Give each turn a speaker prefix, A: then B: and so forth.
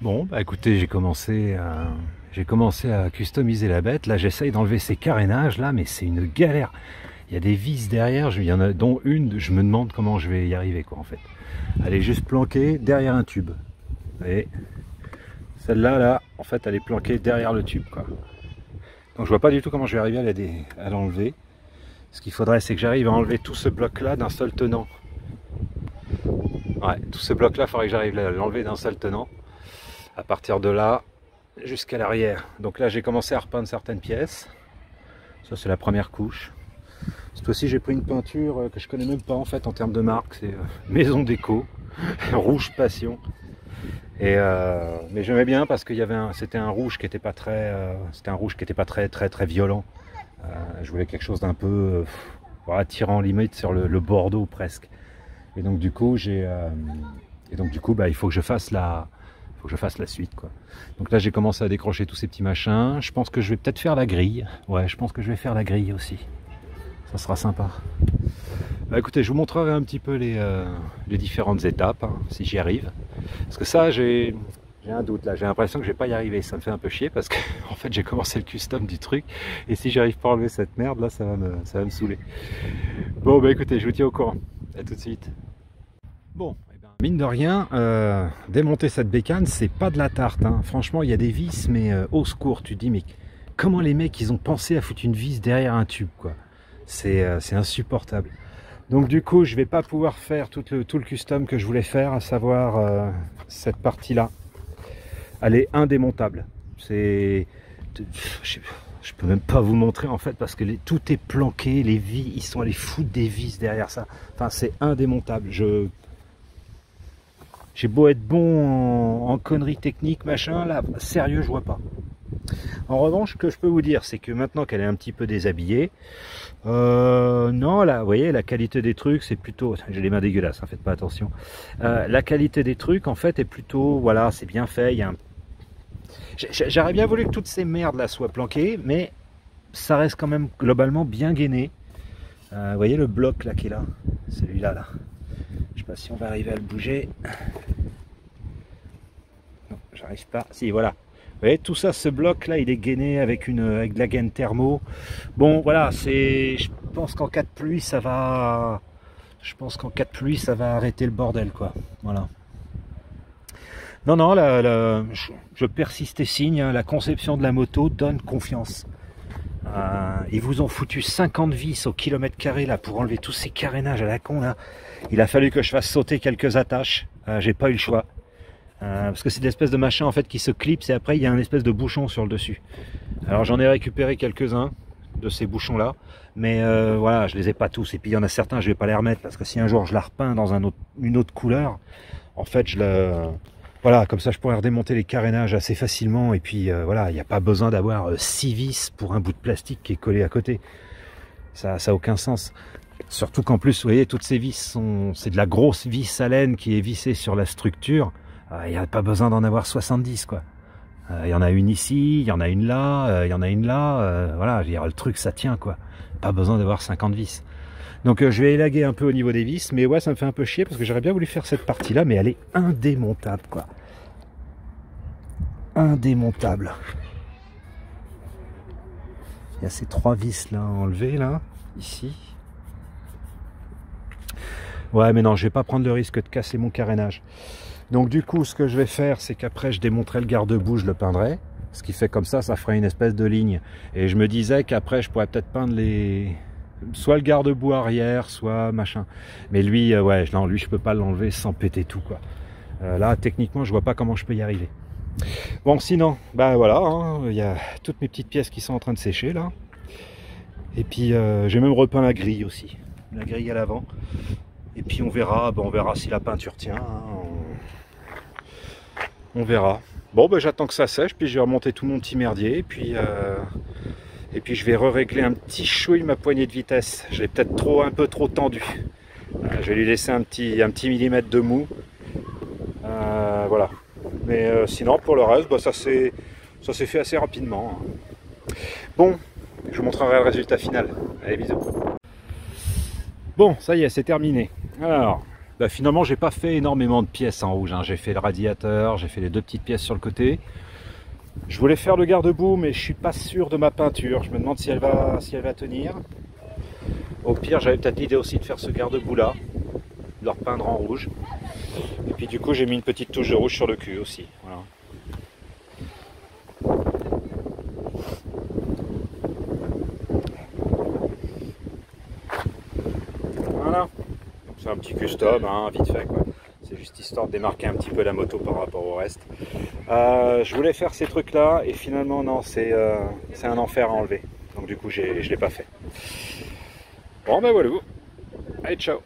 A: Bon, bah écoutez, j'ai commencé à customiser la bête. Là, j'essaye d'enlever ces carénages là, mais c'est une galère. Il y a des vis derrière, il y en a dont une, je me demande comment je vais y arriver quoi en fait. Elle est juste planquée derrière un tube. Vous voyez, celle-là, là, en fait, elle est planquée derrière le tube quoi. Donc je vois pas du tout comment je vais arriver à l'enlever. Ce qu'il faudrait, c'est que j'arrive à enlever tout ce bloc là d'un seul tenant. Ouais, tout ce bloc là, il faudrait que j'arrive à l'enlever d'un seul tenant. À partir de là jusqu'à l'arrière. Donc là j'ai commencé à repeindre certaines pièces. Ça c'est la première couche. Cette fois-ci j'ai pris une peinture que je connais même pas en fait en termes de marque. C'est Maison Déco, rouge passion. Mais j'aimais bien parce qu'il y avait c'était un rouge qui était pas très, très violent. Je voulais quelque chose d'un peu attirant limite sur le bordeaux presque. Et donc du coup bah, il faut que je fasse la suite quoi. Donc là j'ai commencé à décrocher tous ces petits machins. Je pense que je vais peut-être faire la grille. Ouais, je pense que je vais faire la grille aussi. Ça sera sympa. Bah, écoutez, je vous montrerai un petit peu les différentes étapes, hein, si j'y arrive. Parce que ça, j'ai un doute là. J'ai l'impression que je vais pas y arriver. Ça me fait un peu chier parce que en fait j'ai commencé le custom du truc. Et si j'arrive pas à enlever cette merde là, ça va me saouler. Bon bah écoutez, je vous tiens au courant. À tout de suite. Bon. Mine de rien, démonter cette bécane, c'est pas de la tarte. Hein. Franchement, il y a des vis, mais au secours, tu te dis, mais comment les mecs, ils ont pensé à foutre une vis derrière un tube, quoi. C'est insupportable. Donc du coup, je vais pas pouvoir faire tout le custom que je voulais faire, à savoir cette partie-là. Elle est indémontable. Je peux même pas vous montrer en fait, parce que tout est planqué, les vis, ils sont allés foutre des vis derrière ça. Enfin, c'est indémontable. J'ai beau être bon en conneries techniques, machin, là, sérieux, je vois pas. En revanche, ce que je peux vous dire, c'est que maintenant qu'elle est un petit peu déshabillée, non, là, vous voyez, la qualité des trucs, c'est plutôt... J'ai les mains dégueulasses, hein, faites pas attention. La qualité des trucs, en fait, est plutôt... Voilà, c'est bien fait, il y a un... J'aurais bien voulu que toutes ces merdes, là, soient planquées, mais ça reste quand même globalement bien gainé. Vous voyez le bloc, là, qui est là, celui-là, là. Je sais pas si on va arriver à le bouger. Non, j'arrive pas. Si, voilà. Vous voyez, tout ça, ce bloc là, il est gainé avec de la gaine thermo. Bon, voilà, je pense qu'en cas de pluie, ça va. Je pense qu'en cas de pluie, ça va arrêter le bordel, quoi. Voilà. Non, non, je persiste et signe. Hein, la conception de la moto donne confiance. Ils vous ont foutu 50 vis au kilomètre carré là pour enlever tous ces carénages à la con là. Il a fallu que je fasse sauter quelques attaches. J'ai pas eu le choix. Parce que c'est des espèces de machins en fait qui se clipsent et après il y a un espèce de bouchon sur le dessus. Alors j'en ai récupéré quelques-uns de ces bouchons là. Mais voilà, je les ai pas tous. Et puis il y en a certains, je vais pas les remettre parce que si un jour je la repeins dans une autre couleur, en fait voilà, comme ça je pourrais redémonter les carénages assez facilement et puis voilà, il n'y a pas besoin d'avoir 6 vis pour un bout de plastique qui est collé à côté. Ça n'a aucun sens. Surtout qu'en plus, vous voyez, toutes ces vis c'est de la grosse vis à laine qui est vissée sur la structure. Il n'y a pas besoin d'en avoir 70 quoi. Il y en a une ici, il y en a une là, il y en a une là. Voilà, je veux dire, le truc ça tient quoi. Pas besoin d'avoir 50 vis. Donc je vais élaguer un peu au niveau des vis, mais ouais, ça me fait un peu chier parce que j'aurais bien voulu faire cette partie-là, mais elle est indémontable, quoi. Indémontable. Il y a ces 3 vis là à enlever, là, ici. Ouais, mais non, je vais pas prendre le risque de casser mon carénage. Donc du coup, ce que je vais faire, c'est qu'après, je démonterai le garde-boue, je le peindrai. Ce qui fait comme ça ferait une espèce de ligne. Et je me disais qu'après, je pourrais peut-être peindre soit le garde-boue arrière, soit machin. Mais lui, ouais, non, lui, je peux pas l'enlever sans péter tout, quoi. Là, techniquement, je vois pas comment je peux y arriver. Bon, sinon, bah voilà, hein, il y a toutes mes petites pièces qui sont en train de sécher, là. Et puis, j'ai même repeint la grille aussi. La grille à l'avant. Et puis, on verra si la peinture tient. Hein, on verra. Bon, bah, j'attends que ça sèche, puis je vais remonter tout mon petit merdier. Et puis je vais régler un petit chouille ma poignée de vitesse. Je l'ai peut-être un peu trop tendu. Je vais lui laisser un petit millimètre de mou. Voilà. Mais sinon, pour le reste, bah, ça s'est fait assez rapidement. Hein. Bon, je vous montrerai le résultat final. Allez, bisous. Bon, ça y est, c'est terminé. Alors, Bah, finalement, j'ai pas fait énormément de pièces en rouge, hein. J'ai fait le radiateur, j'ai fait les 2 petites pièces sur le côté. Je voulais faire le garde-boue, mais je suis pas sûr de ma peinture. Je me demande si elle va tenir. Au pire, j'avais peut-être l'idée aussi de faire ce garde-boue là, de le repeindre en rouge. Et puis du coup, j'ai mis une petite touche de rouge sur le cul aussi. Voilà. Voilà. C'est un petit custom, hein, vite fait quoi. C'est juste histoire de démarquer un petit peu la moto par rapport au reste. Je voulais faire ces trucs là et finalement non, c'est un enfer à enlever. Donc du coup, je l'ai pas fait. Bon ben voilà. Allez, ciao.